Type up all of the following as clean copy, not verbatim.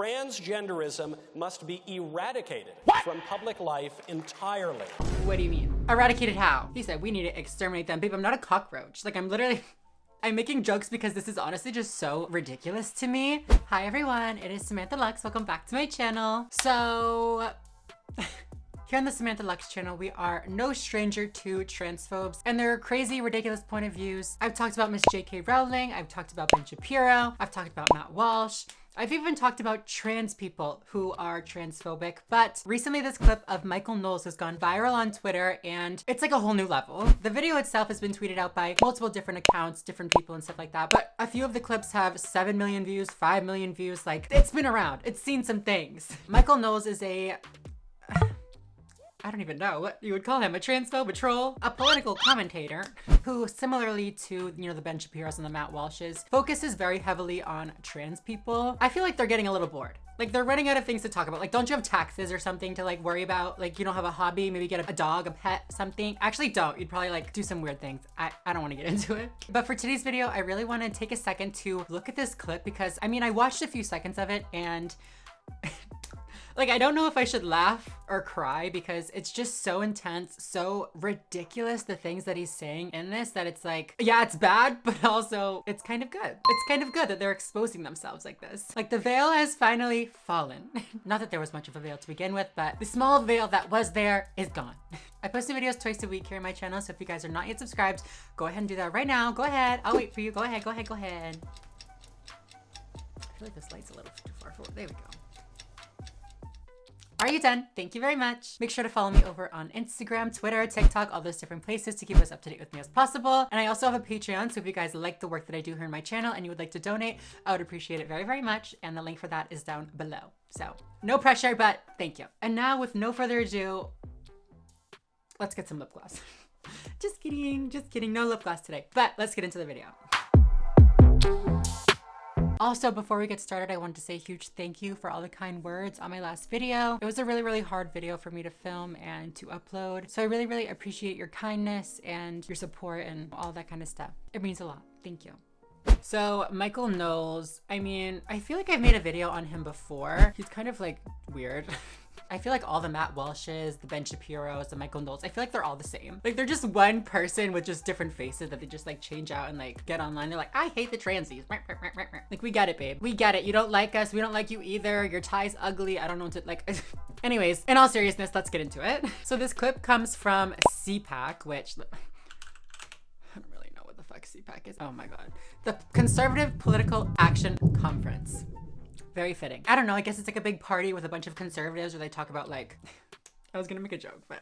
Transgenderism must be eradicated from public life entirely. What do you mean? Eradicated how? He said we need to exterminate them. Babe, I'm not a cockroach. Like, I'm making jokes because this is honestly just so ridiculous to me. Hi everyone, it is Samantha Lux. Welcome back to my channel. So, here on the Samantha Lux channel, we are no stranger to transphobes and their crazy, ridiculous point of views. I've talked about Miss J.K. Rowling. I've talked about Ben Shapiro. I've talked about Matt Walsh. I've even talked about trans people who are transphobic, but recently this clip of Michael Knowles has gone viral on Twitter and it's like a whole new level. The video itself has been tweeted out by multiple different accounts, different people and stuff like that, but a few of the clips have 7 million views, 5 million views, like it's been around, it's seen some things. Michael Knowles is I don't even know what you would call him, a transphobe, a troll, a political commentator who, similarly to, you know, the Ben Shapiro's and the Matt Walsh's, focuses very heavily on trans people. I feel like they're getting a little bored. Like, they're running out of things to talk about. Like, don't you have taxes or something to like worry about? Like, you don't have a hobby, maybe get a dog, a pet, something. Actually don't, you'd probably like do some weird things. I don't wanna get into it. But for today's video, I really wanna take a second to look at this clip because, I mean, I watched a few seconds of it and like, I don't know if I should laugh or cry because it's just so intense, so ridiculous, the things that he's saying in this, that it's like, yeah, it's bad, but also it's kind of good. It's kind of good that they're exposing themselves like this. Like, the veil has finally fallen. Not that there was much of a veil to begin with, but the small veil that was there is gone. I post new videos twice a week here on my channel, so if you guys are not yet subscribed, go ahead and do that right now. Go ahead. I'll wait for you. Go ahead, go ahead, go ahead. I feel like this light's a little too far forward. There we go. Are you done? Thank you very much. Make sure to follow me over on Instagram, Twitter, TikTok, all those different places to keep us up to date with me as possible. And I also have a Patreon, so if you guys like the work that I do here in my channel and you would like to donate, I would appreciate it very, very much. And the link for that is down below. So no pressure, but thank you. And now with no further ado, let's get some lip gloss. Just kidding, no lip gloss today, but let's get into the video. Also, before we get started, I wanted to say a huge thank you for all the kind words on my last video. It was a really, really hard video for me to film and to upload. So I really, really appreciate your kindness and your support and all that kind of stuff. It means a lot. Thank you. So Michael Knowles, I mean, I feel like I've made a video on him before. He's kind of like weird. I feel like all the Matt Walshes, the Ben Shapiro's, the Michael Knowles, I feel like they're all the same. Like, they're just one person with just different faces that they just like change out and like get online. They're like, I hate the transies. Like, we get it, babe. We get it. You don't like us. We don't like you either. Your tie's ugly. I don't know what to like. Anyways, in all seriousness, let's get into it. So this clip comes from CPAC, which I don't really know what the fuck CPAC is. Oh my God. The Conservative Political Action Conference. Very fitting. I don't know, I guess it's like a big party with a bunch of conservatives where they talk about like, I was gonna make a joke, but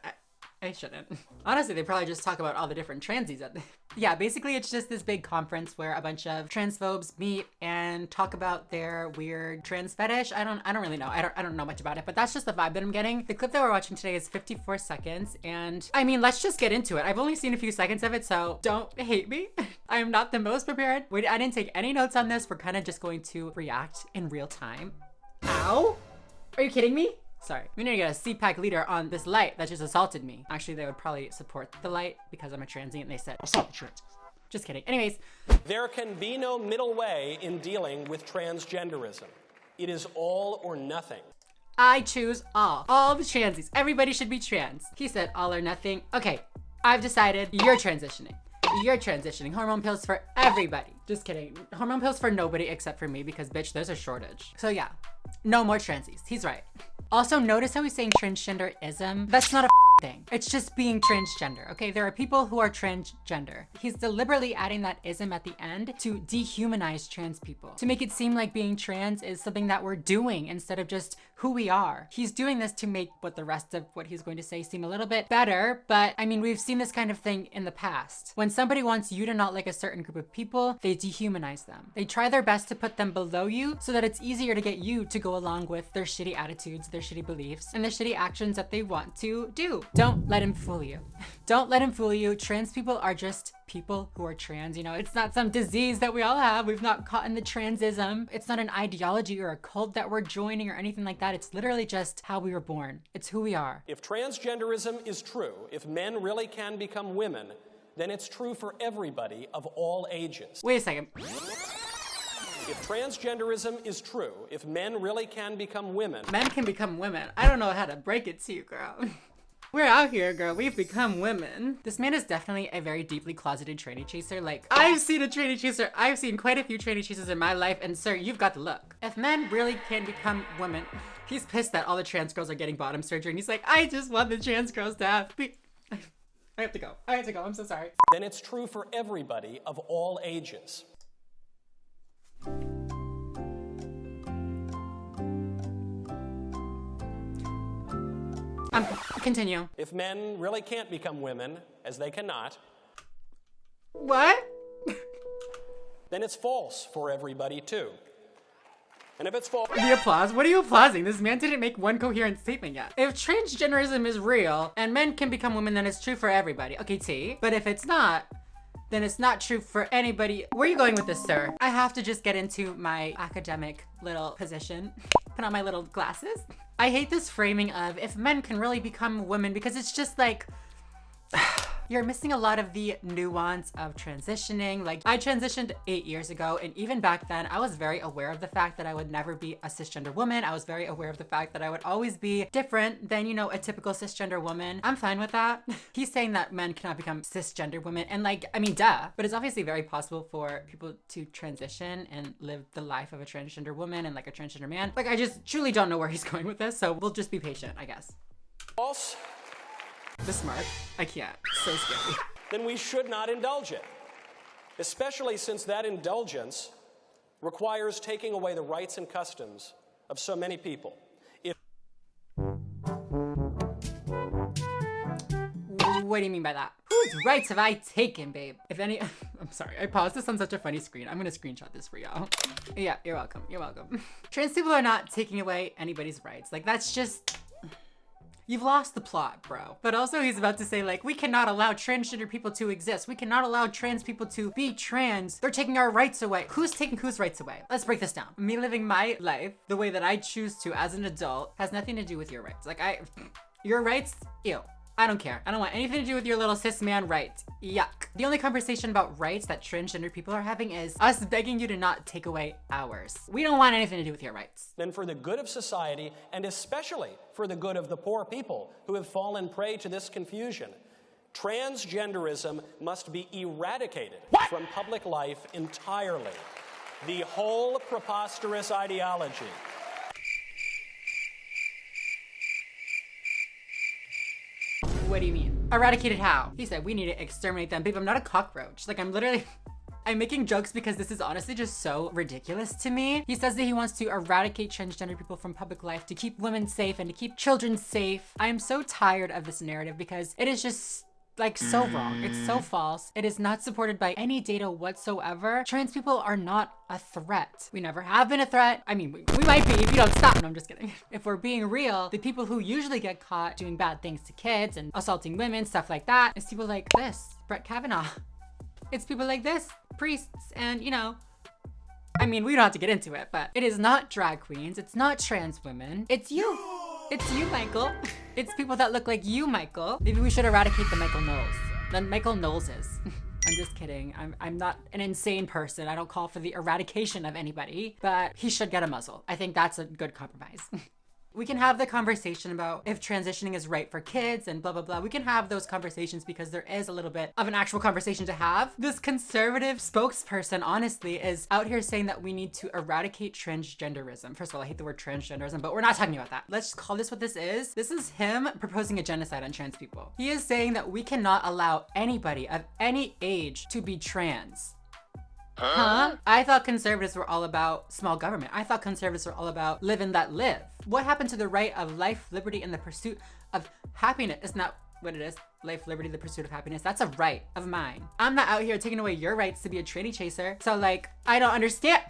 I shouldn't. Honestly, they probably just talk about all the different transies. Yeah, basically it's just this big conference where a bunch of transphobes meet and talk about their weird trans fetish. I don't really know. I don't know much about it, but that's just the vibe that I'm getting. The clip that we're watching today is 54 seconds. And I mean, let's just get into it. I've only seen a few seconds of it, so don't hate me. I am not the most prepared. Wait, I didn't take any notes on this. We're kind of just going to react in real time. Ow? Are you kidding me? Sorry. We need to get a CPAC leader on this light that just assaulted me. Actually, they would probably support the light because I'm a transient and they said, assault the transies. Just kidding. Anyways. There can be no middle way in dealing with transgenderism. It is all or nothing. I choose all. All the transies. Everybody should be trans. He said all or nothing. Okay, I've decided you're transitioning. You're transitioning. Hormone pills for everybody. Just kidding. Hormone pills for nobody except for me because, bitch, there's a shortage. So yeah, no more transies. He's right. Also, notice how he's saying transgenderism. That's not a thing. It's just being transgender, okay? There are people who are transgender. He's deliberately adding that ism at the end to dehumanize trans people, to make it seem like being trans is something that we're doing instead of just who we are. He's doing this to make what the rest of what he's going to say seem a little bit better, but I mean, we've seen this kind of thing in the past. When somebody wants you to not like a certain group of people, they dehumanize them. They try their best to put them below you so that it's easier to get you to go along with their shitty attitudes, their shitty beliefs, and the shitty actions that they want to do. Don't let him fool you. Don't let him fool you. Trans people are just people who are trans. You know, it's not some disease that we all have. We've not caught in the transism. It's not an ideology or a cult that we're joining or anything like that. It's literally just how we were born. It's who we are. If transgenderism is true, if men really can become women, then it's true for everybody of all ages. Wait a second. If transgenderism is true, if men really can become women... Men can become women. I don't know how to break it to you, girl. We're out here, girl. We've become women. This man is definitely a very deeply closeted tranny chaser. Like, I've seen a tranny chaser. I've seen quite a few tranny chasers in my life, and sir, you've got the look. If men really can become women, he's pissed that all the trans girls are getting bottom surgery, and he's like, I just want the trans girls to have... I have to go. I have to go. I'm so sorry. Then it's true for everybody of all ages. Continue. If men really can't become women, as they cannot... What? Then it's false for everybody too. And if it's false... The applause? What are you applauding? This man didn't make one coherent statement yet. If transgenderism is real and men can become women, then it's true for everybody. Okay, T. But if it's not, then it's not true for anybody. Where are you going with this, sir? I have to just get into my academic little position. Put on my little glasses. I hate this framing of if men can really become women because it's just like... You're missing a lot of the nuance of transitioning. Like, I transitioned 8 years ago, and even back then, I was very aware of the fact that I would never be a cisgender woman. I was very aware of the fact that I would always be different than, you know, a typical cisgender woman. I'm fine with that. He's saying that men cannot become cisgender women, and like, I mean, duh. But it's obviously very possible for people to transition and live the life of a transgender woman and like a transgender man. Like, I just truly don't know where he's going with this, so we'll just be patient, I guess. False. The smart. I can't. So scary. Then we should not indulge it, especially since that indulgence requires taking away the rights and customs of so many people. What do you mean by that? Whose rights have I taken, babe? If any, I'm sorry, I paused this on such a funny screen. I'm gonna screenshot this for y'all. Yeah, you're welcome, you're welcome. Trans people are not taking away anybody's rights. Like, that's just... You've lost the plot, bro. But also he's about to say like, we cannot allow transgender people to exist. We cannot allow trans people to be trans. They're taking our rights away. Who's taking whose rights away? Let's break this down. Me living my life the way that I choose to as an adult has nothing to do with your rights. Like your rights, ew. I don't care. I don't want anything to do with your little cis man right. Yuck. The only conversation about rights that transgender people are having is us begging you to not take away ours. We don't want anything to do with your rights. Then for the good of society, and especially for the good of the poor people who have fallen prey to this confusion, transgenderism must be eradicated from public life entirely. The whole preposterous ideology. What do you mean? Eradicated how? He said we need to exterminate them. Babe, I'm not a cockroach. Like, I'm making jokes because this is honestly just so ridiculous to me. He says that he wants to eradicate transgender people from public life to keep women safe and to keep children safe. I am so tired of this narrative because it is just like so wrong. It's so false. It is not supported by any data whatsoever. Trans people are not a threat. We never have been a threat. I mean, we might be if you don't stop. No, I'm just kidding. If we're being real, the people who usually get caught doing bad things to kids and assaulting women, stuff like that, is people like this, Brett Kavanaugh. It's people like this, priests, and you know, I mean, we don't have to get into it, but it is not drag queens. It's not trans women. It's you. It's you, Michael. It's people that look like you, Michael. Maybe we should eradicate the Michael Knowles. The Michael Knowleses. I'm just kidding. I'm not an insane person. I don't call for the eradication of anybody, but he should get a muzzle. I think that's a good compromise. We can have the conversation about if transitioning is right for kids and blah, blah, blah. We can have those conversations because there is a little bit of an actual conversation to have. This conservative spokesperson, honestly, is out here saying that we need to eradicate transgenderism. First of all, I hate the word transgenderism, but we're not talking about that. Let's call this what this is. This is him proposing a genocide on trans people. He is saying that we cannot allow anybody of any age to be trans. Huh? I thought conservatives were all about small government. I thought conservatives were all about live and let live. What happened to the right of life, liberty, and the pursuit of happiness? Isn't that what it is? Life, liberty, the pursuit of happiness. That's a right of mine. I'm not out here taking away your rights to be a tranny chaser. So like, I don't understand.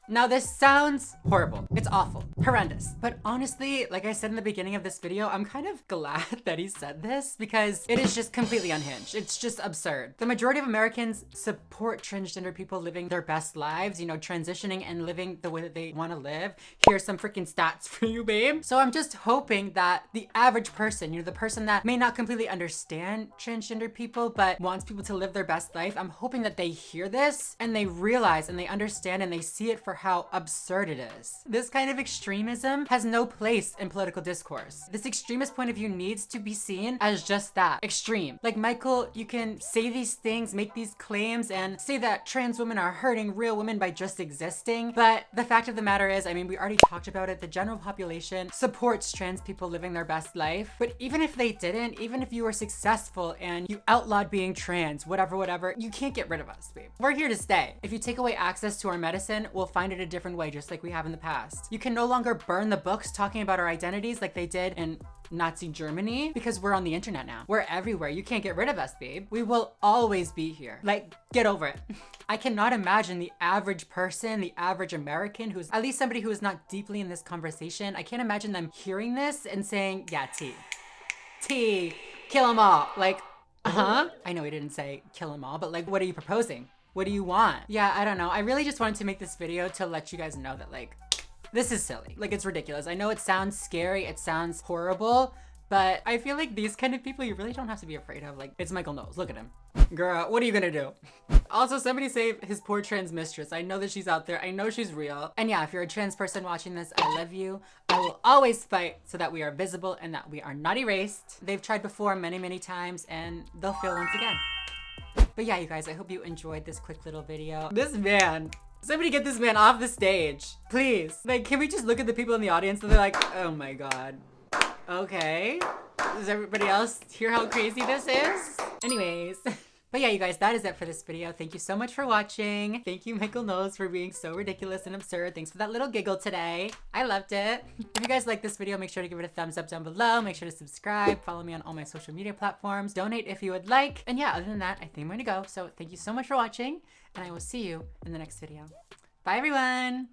Now this sounds horrible. It's awful, horrendous. But honestly, like I said in the beginning of this video, I'm kind of glad that he said this because it is just completely unhinged. It's just absurd. The majority of Americans support transgender people living their best lives, you know, transitioning and living the way that they want to live. Here's some freaking stats for you, babe. So I'm just hoping that the average person, you know, the person that may not completely understand transgender people, but wants people to live their best life, I'm hoping that they hear this and they realize and they understand and they see it for for how absurd it is. This kind of extremism has no place in political discourse. This extremist point of view needs to be seen as just that, extreme. Like, Michael, you can say these things, make these claims, and say that trans women are hurting real women by just existing, but the fact of the matter is, I mean, we already talked about it, the general population supports trans people living their best life. But even if they didn't, even if you were successful and you outlawed being trans, whatever, you can't get rid of us, babe. We're here to stay. If you take away access to our medicine, we'll find it a different way, just like we have in the past. You can no longer burn the books talking about our identities like they did in Nazi Germany, because we're on the internet now. We're everywhere. You can't get rid of us, babe. We will always be here. Like, get over it. I cannot imagine the average person, the average American, who's at least somebody who is not deeply in this conversation, I can't imagine them hearing this and saying, yeah, T, kill them all. Like, I know he didn't say kill them all, but like, what are you proposing? What do you want? Yeah, I don't know. I really just wanted to make this video to let you guys know that, like, this is silly. Like, it's ridiculous. I know it sounds scary, it sounds horrible, but I feel like these kind of people you really don't have to be afraid of. Like, it's Michael Knowles. Look at him. Girl, what are you gonna do? Also, somebody save his poor trans mistress. I know that she's out there. I know she's real. And yeah, if you're a trans person watching this, I love you. I will always fight so that we are visible and that we are not erased. They've tried before many times, and they'll fail once again. But yeah, you guys, I hope you enjoyed this quick little video. This man, somebody get this man off the stage, please. Like, can we just look at the people in the audience and they're like, oh my God. Okay. Does everybody else hear how crazy this is? Anyways. But yeah, you guys, that is it for this video. Thank you so much for watching. Thank you, Michael Knowles, for being so ridiculous and absurd. Thanks for that little giggle today. I loved it. If you guys like this video, make sure to give it a thumbs up down below. Make sure to subscribe. Follow me on all my social media platforms. Donate if you would like. And yeah, other than that, I think I'm going to go. So thank you so much for watching, and I will see you in the next video. Bye, everyone.